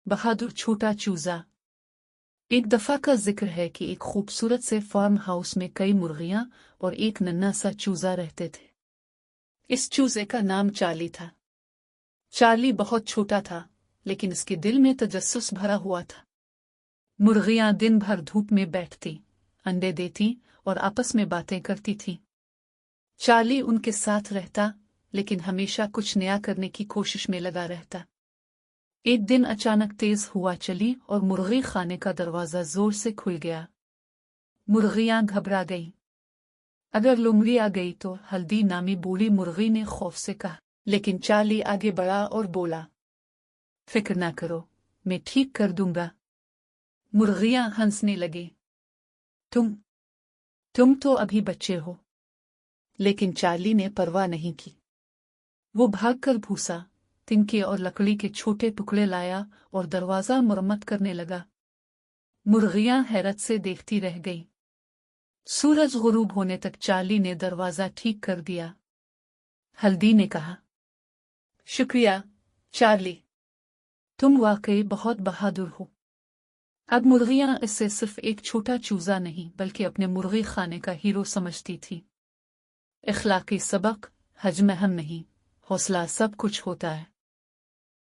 बहादुर छोटा चूजा। एक दफा का जिक्र है कि एक खूबसूरत से फार्म हाउस में कई मुर्गियां और एक नन्हा सा चूजा रहते थे। इस चूजे का नाम चार्ली था। चार्ली बहुत छोटा था, लेकिन इसके दिल में तजस्सुस भरा हुआ था। मुर्गियां दिन भर धूप में बैठती, अंडे देती और आपस में बातें करती थीं। चार्ली उनके साथ रहता, लेकिन हमेशा कुछ नया करने की कोशिश में लगा रहता। एक दिन अचानक तेज हवा चली और मुर्गी खाने का दरवाजा जोर से खुल गया। मुर्गियां घबरा गईं। अगर लोमड़ी आ गई तो, हल्दी नामी बूढ़ी मुर्गी ने खौफ से कहा। लेकिन चार्ली आगे बढ़ा और बोला, फिक्र ना करो, मैं ठीक कर दूंगा। मुर्गियां हंसने लगे। तुम तो अभी बच्चे हो। लेकिन चार्ली ने परवाह नहीं की। वो भागकर भूसा, तिनके और लकड़ी के छोटे टुकड़े लाया और दरवाजा मुरम्मत करने लगा। मुर्गियां हैरत से देखती रह गईं। सूरज गुरूब होने तक चार्ली ने दरवाजा ठीक कर दिया। हल्दी ने कहा, शुक्रिया चार्ली, तुम वाकई बहुत बहादुर हो। अब मुर्गियां इससे सिर्फ एक छोटा चूजा नहीं बल्कि अपने मुर्गी खाने का हीरो समझती थी। इखलाकी सबक, हजम अहम नहीं, हौसला सब कुछ होता है।